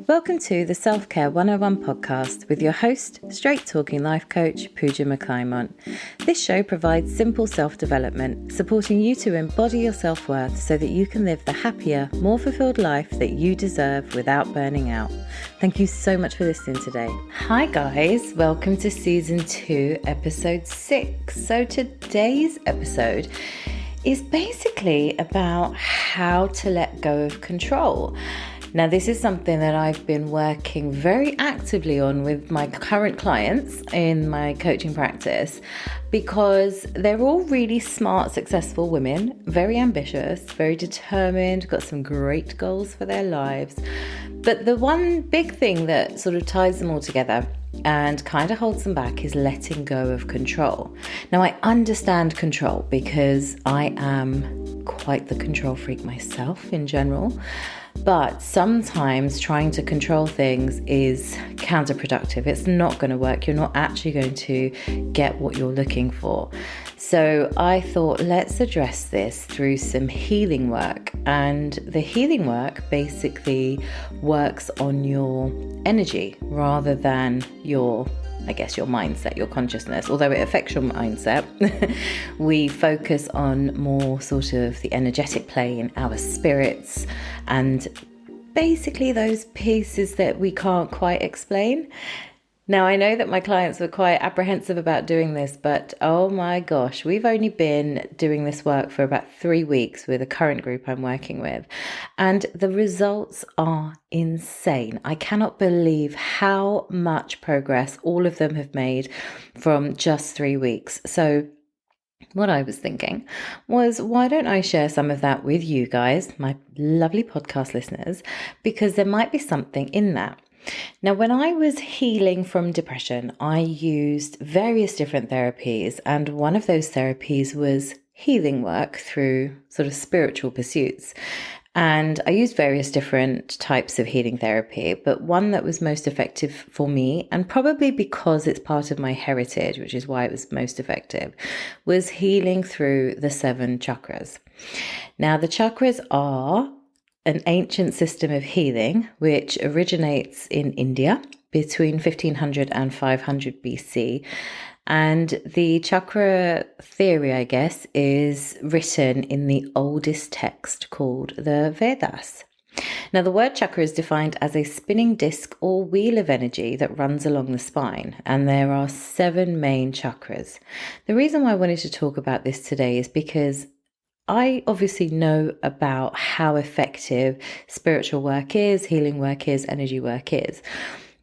Welcome to the Self-Care 101 podcast with your host, straight-talking life coach, Puja McClymont. This show provides simple self-development, supporting you to embody your self-worth so that you can live the happier, more fulfilled life that you deserve without burning out. Thank you so much for listening today. Hi guys, welcome to season 2, episode 6. So today's episode is basically about how to let go of control. Now, this is something that I've been working very actively on with my current clients in my coaching practice because they're all really smart, successful women, very ambitious, very determined, got some great goals for their lives. But the one big thing that sort of ties them all together and kind of holds them back is letting go of control. Now, I understand control because I am quite the control freak myself in general. But sometimes trying to control things is counterproductive. It's not going to work. You're not actually going to get what you're looking for. So I thought, let's address this through some healing work. And the healing work basically works on your energy rather than your mindset, your consciousness. Although it affects your mindset, we focus on more sort of the energetic plane, our spirits, and basically those pieces that we can't quite explain. Now, I know that my clients were quite apprehensive about doing this, but oh my gosh, we've only been doing this work for about 3 weeks with a current group I'm working with, and the results are insane. I cannot believe how much progress all of them have made from just 3 weeks. So what I was thinking was, why don't I share some of that with you guys, my lovely podcast listeners, because there might be something in that. Now, when I was healing from depression, I used various different therapies, and one of those therapies was healing work through sort of spiritual pursuits. And I used various different types of healing therapy, but one that was most effective for me, and probably because it's part of my heritage, which is why it was most effective, was healing through the 7 chakras. Now, the chakras are an ancient system of healing which originates in India between 1500 and 500 BC. And the chakra theory, I guess, is written in the oldest text called the Vedas. Now, the word chakra is defined as a spinning disc or wheel of energy that runs along the spine, and there are 7 main chakras. The reason why I wanted to talk about this today is because I obviously know about how effective spiritual work is, healing work is, energy work is.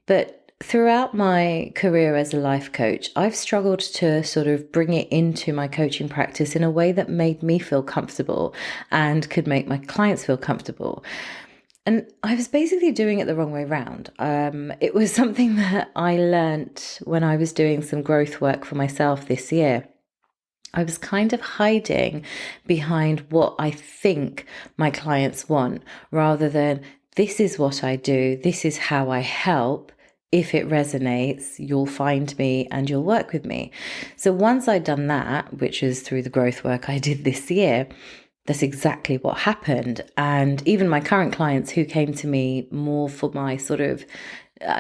But throughout my career as a life coach, I've struggled to sort of bring it into my coaching practice in a way that made me feel comfortable and could make my clients feel comfortable. And I was basically doing it the wrong way around. It was something that I learnt when I was doing some growth work for myself this year. I was kind of hiding behind what I think my clients want, rather than this is what I do, this is how I help. If it resonates, you'll find me and you'll work with me. So once I'd done that, which is through the growth work I did this year, that's exactly what happened. And even my current clients who came to me more for my sort of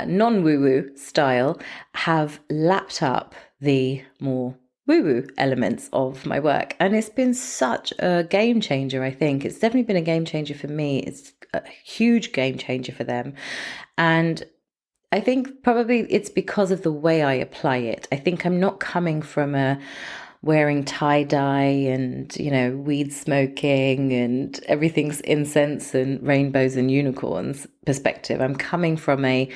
non-woo-woo style have lapped up the more woo-woo elements of my work. And it's been such a game changer, I think. It's definitely been a game changer for me. It's a huge game changer for them. And I think probably it's because of the way I apply it. I think I'm not coming from a wearing tie-dye and, weed smoking and everything's incense and rainbows and unicorns perspective. I'm coming from a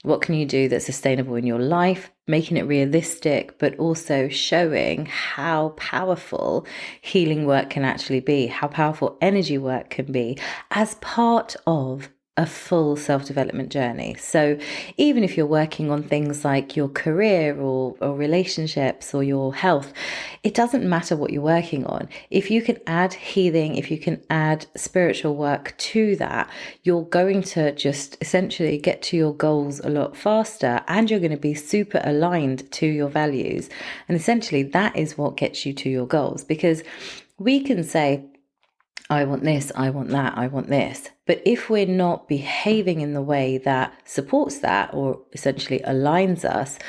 what can you do that's sustainable in your life, making it realistic, but also showing how powerful healing work can actually be, how powerful energy work can be as part of a full self-development journey. So even if you're working on things like your career or relationships or your health, it doesn't matter what you're working on. If you can add healing, if you can add spiritual work to that, you're going to just essentially get to your goals a lot faster, and you're going to be super aligned to your values. And essentially that is what gets you to your goals, because we can say, I want this, I want that, I want this. But if we're not behaving in the way that supports that or essentially aligns us,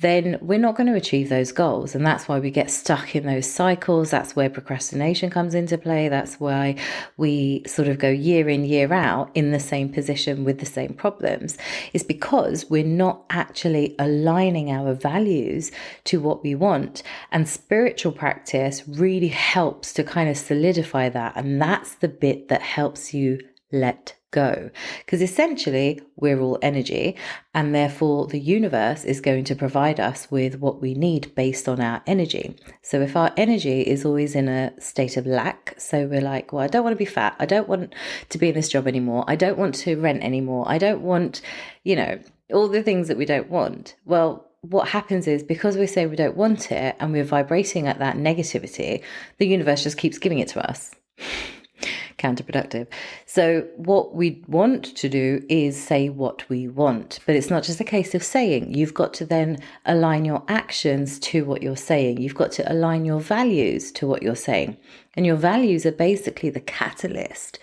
then we're not going to achieve those goals. And that's why we get stuck in those cycles. That's where procrastination comes into play. That's why we sort of go year in, year out in the same position with the same problems. It's because we're not actually aligning our values to what we want. And spiritual practice really helps to kind of solidify that. And that's the bit that helps you let go, because essentially we're all energy, and therefore the universe is going to provide us with what we need based on our energy. So if our energy is always in a state of lack, so we're like, well, I don't want to be fat, I don't want to be in this job anymore, I don't want to rent anymore, I don't want, all the things that we don't want. Well, what happens is, because we say we don't want it and we're vibrating at that negativity, the universe just keeps giving it to us. Counterproductive. So what we want to do is say what we want, but it's not just a case of saying. You've got to then align your actions to what you're saying. You've got to align your values to what you're saying. And your values are basically the catalyst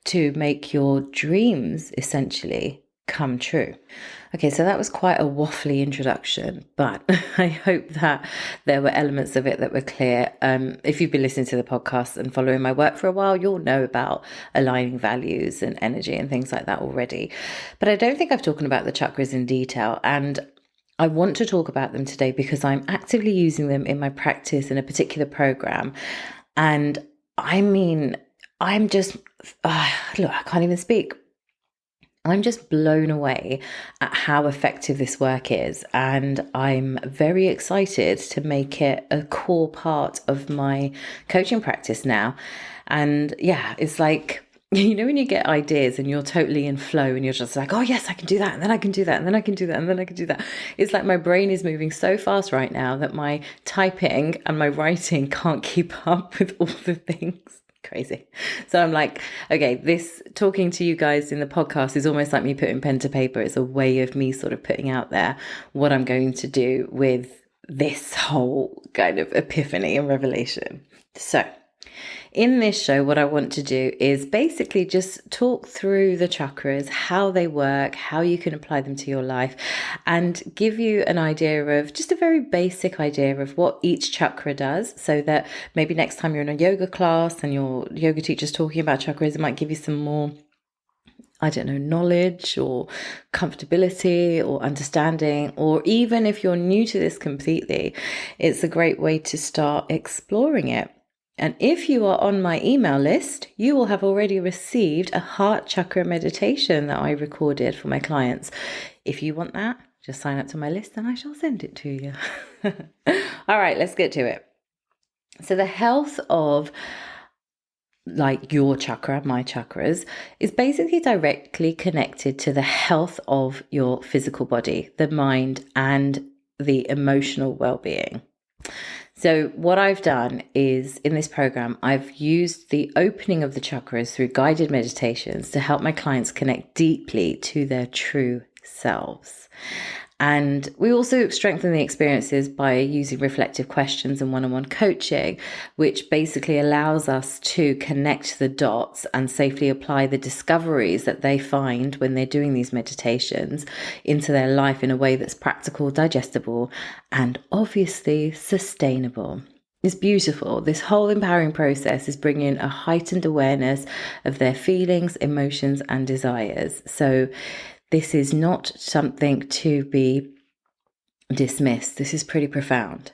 to make your dreams essentially come true. Okay, so that was quite a waffly introduction, but I hope that there were elements of it that were clear. If you've been listening to the podcast and following my work for a while, you'll know about aligning values and energy and things like that already. But I don't think I've talked about the chakras in detail, and I want to talk about them today because I'm actively using them in my practice in a particular program. And I mean, I'm just, look, I can't even speak. I'm just blown away at how effective this work is, and I'm very excited to make it a core part of my coaching practice now. And yeah, it's like, when you get ideas and you're totally in flow and you're just like, oh yes, I can do that, and then I can do that, and then I can do that, and then I can do that. It's like my brain is moving so fast right now that my typing and my writing can't keep up with all the things. Crazy. So I'm like, okay, this talking to you guys in the podcast is almost like me putting pen to paper. It's a way of me sort of putting out there what I'm going to do with this whole kind of epiphany and revelation. So in this show, what I want to do is basically just talk through the chakras, how they work, how you can apply them to your life, and give you an idea of just a very basic idea of what each chakra does, so that maybe next time you're in a yoga class and your yoga teacher's talking about chakras, it might give you some more, knowledge or comfortability or understanding. Or even if you're new to this completely, it's a great way to start exploring it. And if you are on my email list, you will have already received a heart chakra meditation that I recorded for my clients. If you want that, just sign up to my list and I shall send it to you. All right, let's get to it. So the health of your chakra, my chakras, is basically directly connected to the health of your physical body, the mind, and the emotional well-being. So what I've done is, in this program, I've used the opening of the chakras through guided meditations to help my clients connect deeply to their true selves. And we also strengthen the experiences by using reflective questions and one-on-one coaching, which basically allows us to connect the dots and safely apply the discoveries that they find when they're doing these meditations into their life in a way that's practical, digestible, and obviously sustainable. It's beautiful. This whole empowering process is bringing a heightened awareness of their feelings, emotions, and desires. So this is not something to be dismissed. This is pretty profound.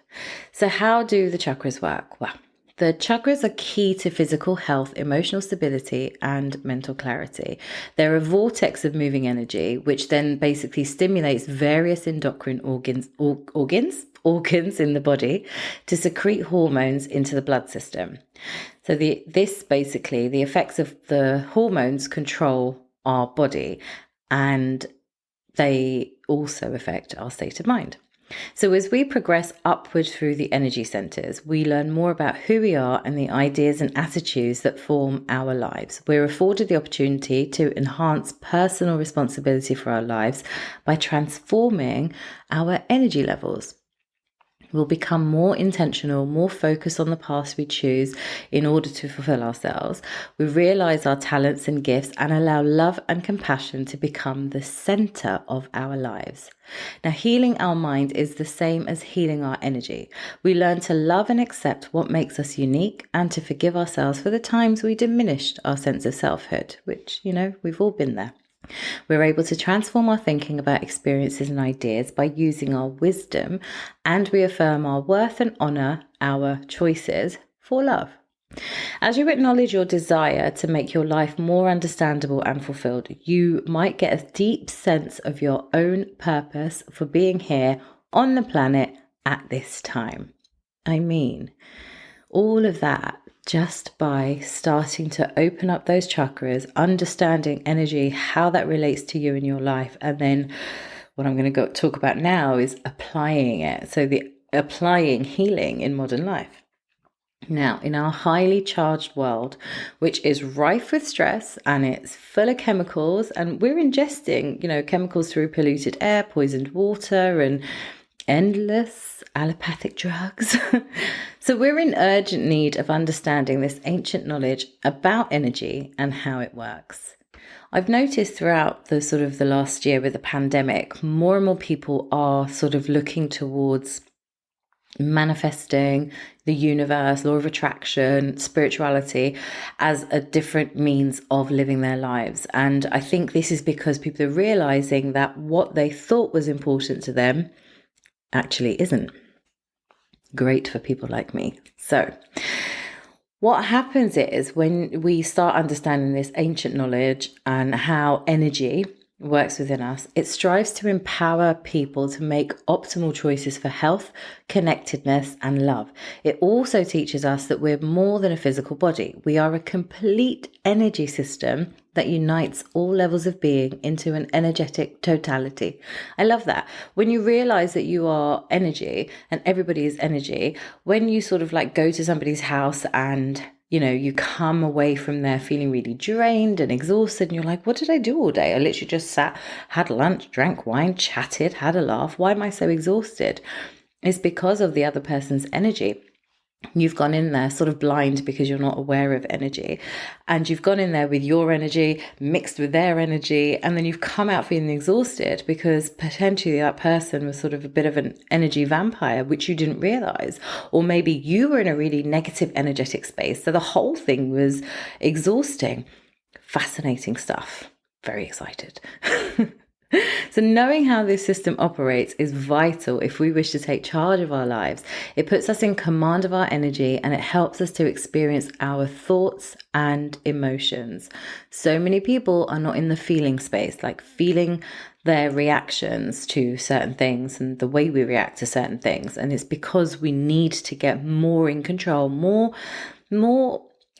So how do the chakras work? Well, the chakras are key to physical health, emotional stability, and mental clarity. They're a vortex of moving energy, which then basically stimulates various endocrine organs in the body to secrete hormones into the blood system. So the effects of the hormones control our body, and they also affect our state of mind. So as we progress upward through the energy centers, we learn more about who we are and the ideas and attitudes that form our lives. We're afforded the opportunity to enhance personal responsibility for our lives by transforming our energy levels. We'll become more intentional, more focused on the paths we choose in order to fulfill ourselves. We realize our talents and gifts and allow love and compassion to become the center of our lives. Now, healing our mind is the same as healing our energy. We learn to love and accept what makes us unique and to forgive ourselves for the times we diminished our sense of selfhood, which, we've all been there. We're able to transform our thinking about experiences and ideas by using our wisdom, and we affirm our worth and honor our choices for love. As you acknowledge your desire to make your life more understandable and fulfilled, you might get a deep sense of your own purpose for being here on the planet at this time. I mean, all of that just by starting to open up those chakras, understanding energy, how that relates to you in your life. And then what I'm going to talk about now is applying it. So applying healing in modern life. Now, in our highly charged world, which is rife with stress and it's full of chemicals, and we're ingesting, chemicals through polluted air, poisoned water, and endless allopathic drugs. So we're in urgent need of understanding this ancient knowledge about energy and how it works. I've noticed throughout the last year with the pandemic, more and more people are sort of looking towards manifesting the universe, law of attraction, spirituality as a different means of living their lives. And I think this is because people are realizing that what they thought was important to them actually isn't. Great for people like me. So what happens is when we start understanding this ancient knowledge and how energy works within us, it strives to empower people to make optimal choices for health, connectedness, and love. It also teaches us that we're more than a physical body. We are a complete energy system that unites all levels of being into an energetic totality. I love that. When you realize that you are energy and everybody is energy, when you sort of go to somebody's house and you come away from there feeling really drained and exhausted, and you're like, what did I do all day? I literally just sat, had lunch, drank wine, chatted, had a laugh. Why am I so exhausted? It's because of the other person's energy. You've gone in there sort of blind because you're not aware of energy, and you've gone in there with your energy mixed with their energy, and then you've come out feeling exhausted because potentially that person was sort of a bit of an energy vampire, which you didn't realize. Or maybe you were in a really negative energetic space, so the whole thing was exhausting. Fascinating stuff. Very excited. So knowing how this system operates is vital if we wish to take charge of our lives. It puts us in command of our energy and it helps us to experience our thoughts and emotions. So many people are not in the feeling space, feeling their reactions to certain things and the way we react to certain things. And it's because we need to get more in control, more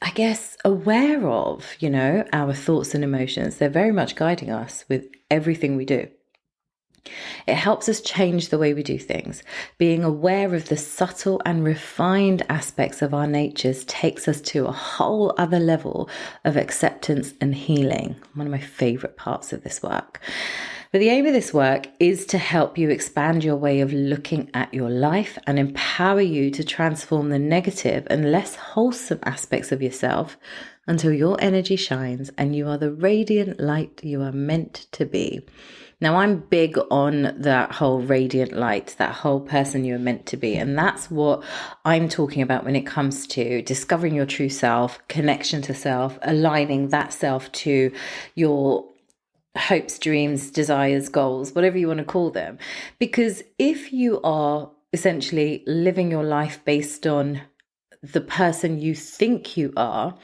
I guess, aware of, our thoughts and emotions. They're very much guiding us with everything we do. It helps us change the way we do things. Being aware of the subtle and refined aspects of our natures takes us to a whole other level of acceptance and healing. One of my favorite parts of this work. But the aim of this work is to help you expand your way of looking at your life and empower you to transform the negative and less wholesome aspects of yourself until your energy shines and you are the radiant light you are meant to be. Now, I'm big on that whole radiant light, that whole person you're meant to be. And that's what I'm talking about when it comes to discovering your true self, connection to self, aligning that self to your hopes, dreams, desires, goals, whatever you want to call them. Because if you are essentially living your life based on the person you think you are,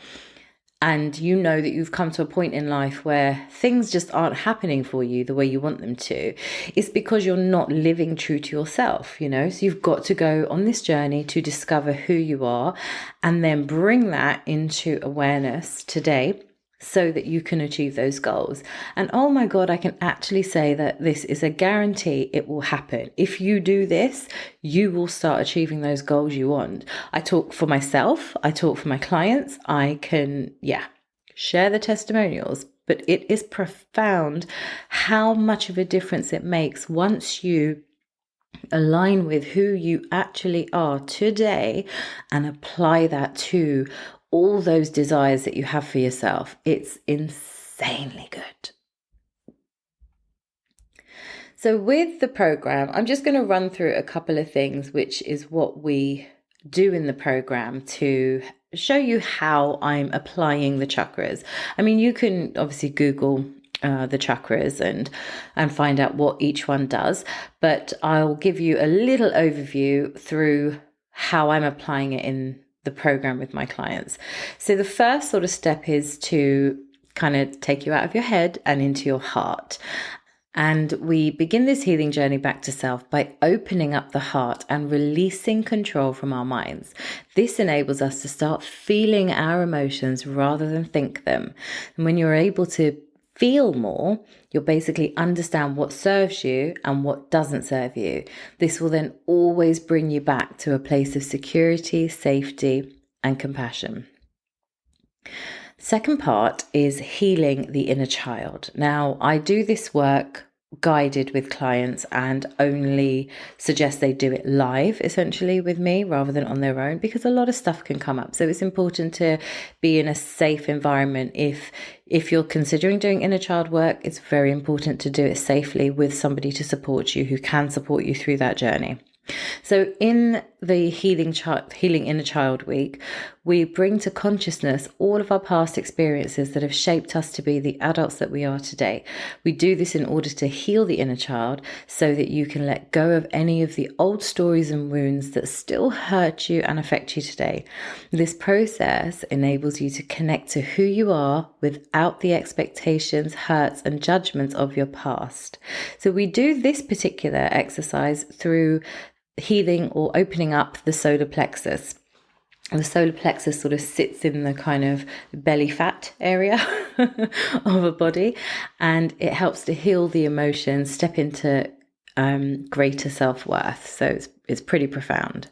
and you know that you've come to a point in life where things just aren't happening for you the way you want them to, it's because you're not living true to yourself, So you've got to go on this journey to discover who you are and then bring that into awareness today so that you can achieve those goals. And oh my God, I can actually say that this is a guarantee it will happen. If you do this, you will start achieving those goals you want. I talk for myself, I talk for my clients, I can, share the testimonials, but it is profound how much of a difference it makes once you Align with who you actually are today and apply that to all those desires that you have for yourself. It's insanely good. So with the program, I'm just going to run through a couple of things, which is what we do in the program to show you how I'm applying the chakras. I mean, you can obviously Google the chakras and find out what each one does, but I'll give you a little overview through how I'm applying it in the program with my clients. So the first sort of step is to kind of take you out of your head and into your heart. And we begin this healing journey back to self by opening up the heart and releasing control from our minds. This enables us to start feeling our emotions rather than think them. And when you're able to feel more, you'll basically understand what serves you and what doesn't serve you. This will then always bring you back to a place of security, safety, and compassion. Second part is healing the inner child. Now, I do this work guided with clients and only suggest they do it live, essentially, with me rather than on their own, because a lot of stuff can come up. So it's important to be in a safe environment. If you're considering doing inner child work, it's very important to do it safely with somebody to support you, who can support you through that journey. So in the Healing Inner Child Week, we bring to consciousness all of our past experiences that have shaped us to be the adults that we are today. We do this in order to heal the inner child so that you can let go of any of the old stories and wounds that still hurt you and affect you today. This process enables you to connect to who you are without the expectations, hurts, and judgments of your past. So we do this particular exercise through healing or opening up the solar plexus. The solar plexus sort of sits in the kind of belly fat area of a body, and it helps to heal the emotions, step into greater self-worth. So it's pretty profound.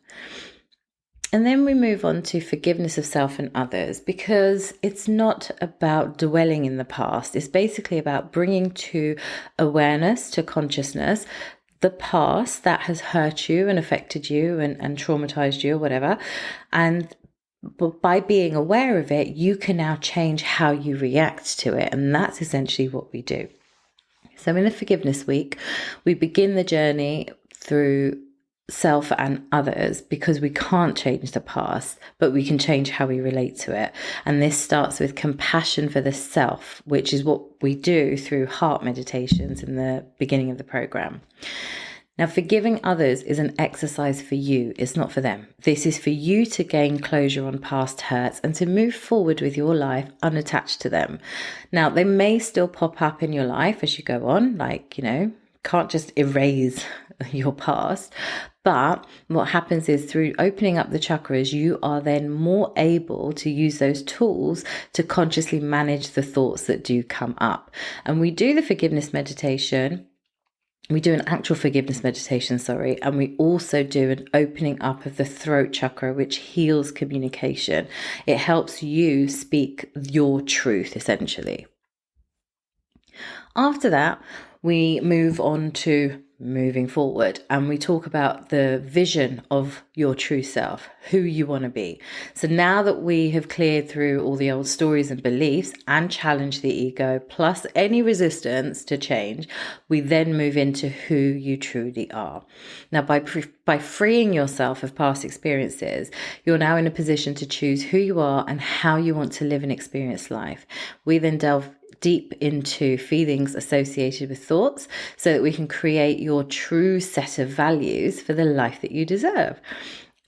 And then we move on to forgiveness of self and others, because it's not about dwelling in the past. It's basically about bringing to awareness, to consciousness, the past that has hurt you and affected you and traumatized you or whatever. And by being aware of it, you can now change how you react to it. And that's essentially what we do. So in the Forgiveness Week, we begin the journey through self and others, because we can't change the past, but we can change how we relate to it. And this starts with compassion for the self, which is what we do through heart meditations in the beginning of the program. Now, forgiving others is an exercise for you. It's not for them. This is for you to gain closure on past hurts and to move forward with your life unattached to them. Now, they may still pop up in your life as you go on, like, can't just erase your past. But what happens is, through opening up the chakras, you are then more able to use those tools to consciously manage the thoughts that do come up. And we do the forgiveness meditation. We do an actual forgiveness meditation, and we also do an opening up of the throat chakra, which heals communication. It helps you speak your truth, essentially. After that, we move on to moving forward, and we talk about the vision of your true self, who you want to be. So now that we have cleared through all the old stories and beliefs and challenged the ego, plus any resistance to change, we then move into who you truly are. Now, by freeing yourself of past experiences, you're now in a position to choose who you are and how you want to live and experience life. We then delve deep into feelings associated with thoughts so that we can create your true set of values for the life that you deserve.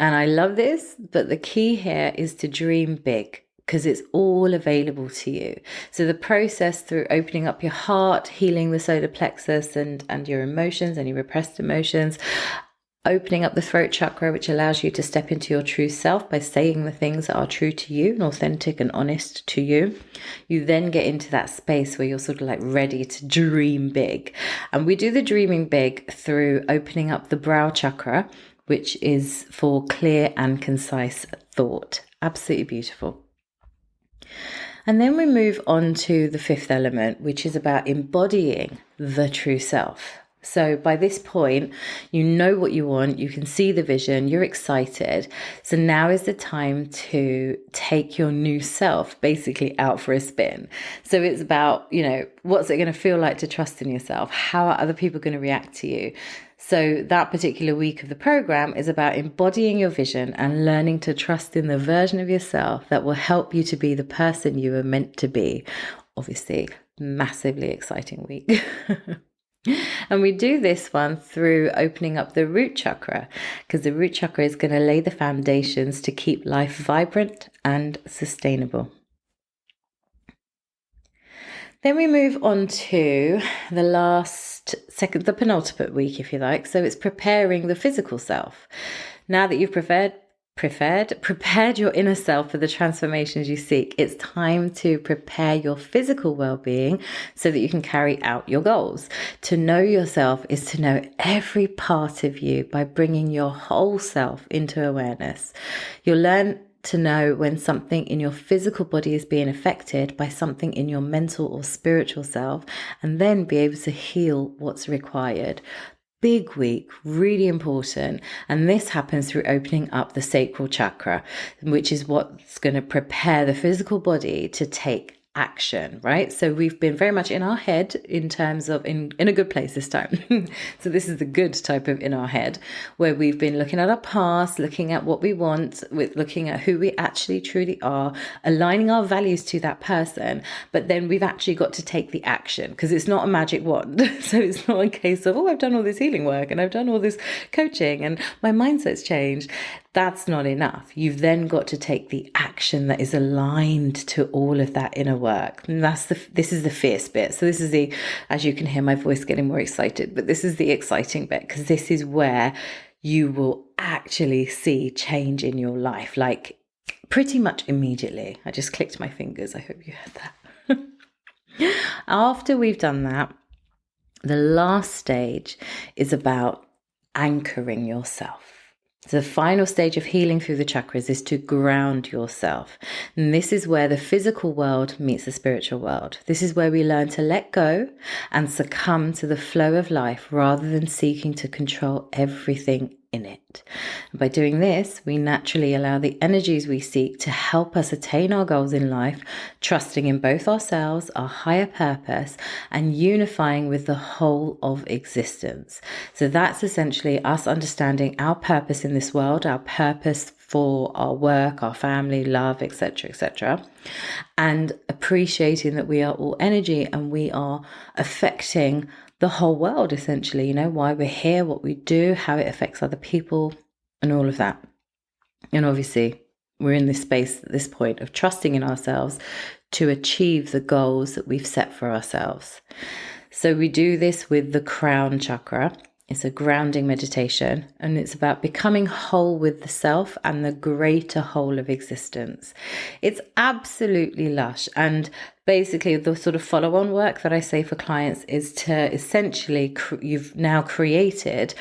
And I love this, but the key here is to dream big, because it's all available to you. So the process through opening up your heart, healing the solar plexus and your emotions, any repressed emotions, opening up the throat chakra, which allows you to step into your true self by saying the things that are true to you and authentic and honest to you. You then get into that space where you're sort of like ready to dream big. And we do the dreaming big through opening up the brow chakra, which is for clear and concise thought. Absolutely beautiful. And then we move on to the fifth element, which is about embodying the true self. So by this point, you know what you want, you can see the vision, you're excited. So now is the time to take your new self basically out for a spin. So it's about, what's it going to feel like to trust in yourself? How are other people going to react to you? So that particular week of the program is about embodying your vision and learning to trust in the version of yourself that will help you to be the person you were meant to be. Obviously, massively exciting week. And we do this one through opening up the root chakra, because the root chakra is going to lay the foundations to keep life vibrant and sustainable. Then we move on to the penultimate week, if you like. So it's preparing the physical self. Now that you've prepared your inner self for the transformations you seek, it's time to prepare your physical well-being so that you can carry out your goals. To know yourself is to know every part of you by bringing your whole self into awareness. You'll learn to know when something in your physical body is being affected by something in your mental or spiritual self, and then be able to heal what's required. Big week, really important. And this happens through opening up the sacral chakra, which is what's going to prepare the physical body to take action, right? So we've been very much in our head in terms of in a good place this time. So this is the good type of in our head, where we've been looking at our past, looking at what we want, with looking at who we actually truly are, aligning our values to that person. But then we've actually got to take the action, because it's not a magic wand. So it's not a case of, I've done all this healing work and I've done all this coaching and my mindset's changed. That's not enough. You've then got to take the action that is aligned to all of that inner work. And this is the fierce bit. So this is as you can hear my voice getting more excited, but this is the exciting bit, because this is where you will actually see change in your life, like pretty much immediately. I just clicked my fingers. I hope you heard that. After we've done that, the last stage is about anchoring yourself. So the final stage of healing through the chakras is to ground yourself. And this is where the physical world meets the spiritual world. This is where we learn to let go and succumb to the flow of life rather than seeking to control everything in it. And by doing this, we naturally allow the energies we seek to help us attain our goals in life, trusting in both ourselves, our higher purpose, and unifying with the whole of existence. So that's essentially us understanding our purpose in this world, our purpose for our work, our family, love, etc., and appreciating that we are all energy and we are affecting the whole world, essentially, why we're here, what we do, how it affects other people, and all of that. And obviously, we're in this space at this point of trusting in ourselves to achieve the goals that we've set for ourselves. So we do this with the crown chakra. It's a grounding meditation, and it's about becoming whole with the self and the greater whole of existence. It's absolutely lush. And basically the sort of follow-on work that I say for clients is to essentially, you've now created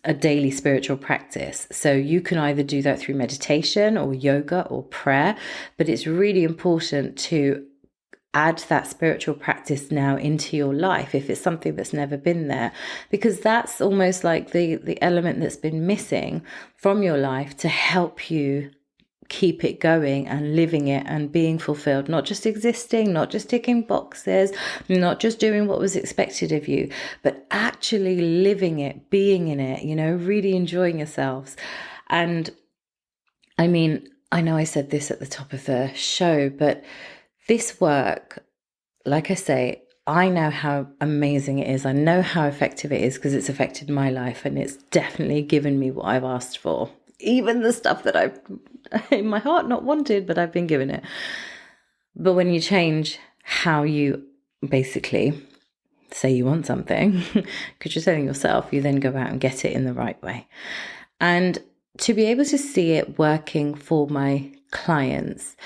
a daily spiritual practice. So you can either do that through meditation or yoga or prayer, but it's really important to add that spiritual practice now into your life if it's something that's never been there, because that's almost like the element that's been missing from your life to help you keep it going and living it and being fulfilled, not just existing, not just ticking boxes, not just doing what was expected of you, but actually living it, being in it, really enjoying yourselves. And I mean, I know I said this at the top of the show, but this work, like I say, I know how amazing it is. I know how effective it is because it's affected my life, and it's definitely given me what I've asked for. Even the stuff that I've in my heart not wanted, but I've been given it. But when you change how you basically say you want something, because you're telling yourself, you then go out and get it in the right way. And to be able to see it working for my clients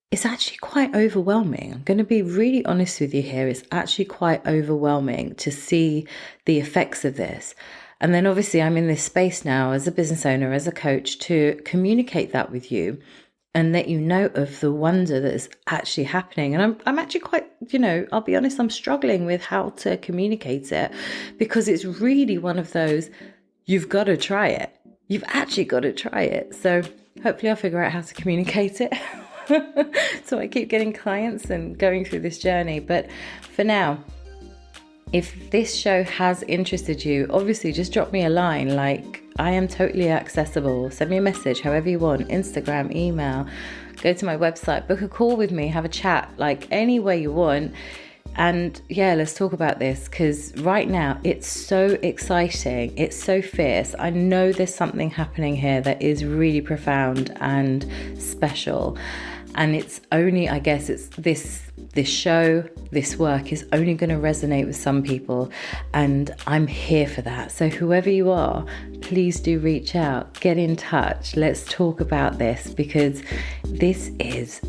it's actually quite overwhelming. I'm going to be really honest with you here. It's actually quite overwhelming to see the effects of this. And then obviously I'm in this space now as a business owner, as a coach, to communicate that with you and let you know of the wonder that is actually happening. And I'm actually quite, I'll be honest, I'm struggling with how to communicate it, because it's really one of those, you've got to try it. You've actually got to try it. So hopefully I'll figure out how to communicate it. So I keep getting clients and going through this journey. But for now, if this show has interested you, obviously just drop me a line. Like, I am totally accessible. Send me a message, however you want, Instagram, email, go to my website, book a call with me, have a chat, like any way you want. And yeah, let's talk about this, because right now it's so exciting. It's so fierce. I know there's something happening here that is really profound and special. And it's only, I guess, it's this show, this work is only going to resonate with some people. And I'm here for that. So whoever you are, please do reach out, get in touch. Let's talk about this, because this is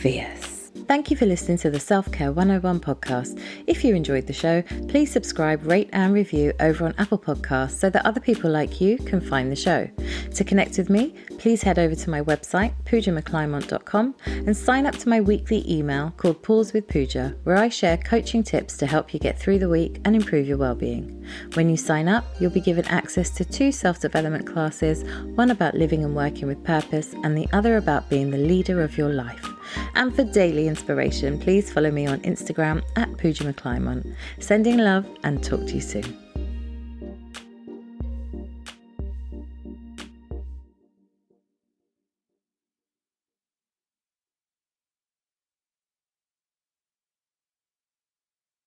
fierce. Thank you for listening to the Self-Care 101 podcast. If you enjoyed the show, please subscribe, rate and review over on Apple Podcasts so that other people like you can find the show. To connect with me, please head over to my website, PujaMcClymont.com, and sign up to my weekly email called Pause with Puja, where I share coaching tips to help you get through the week and improve your well-being. When you sign up, you'll be given access to 2 self-development classes, one about living and working with purpose and the other about being the leader of your life. And for daily inspiration, please follow me on Instagram at Puja McClymont. Sending love and talk to you soon.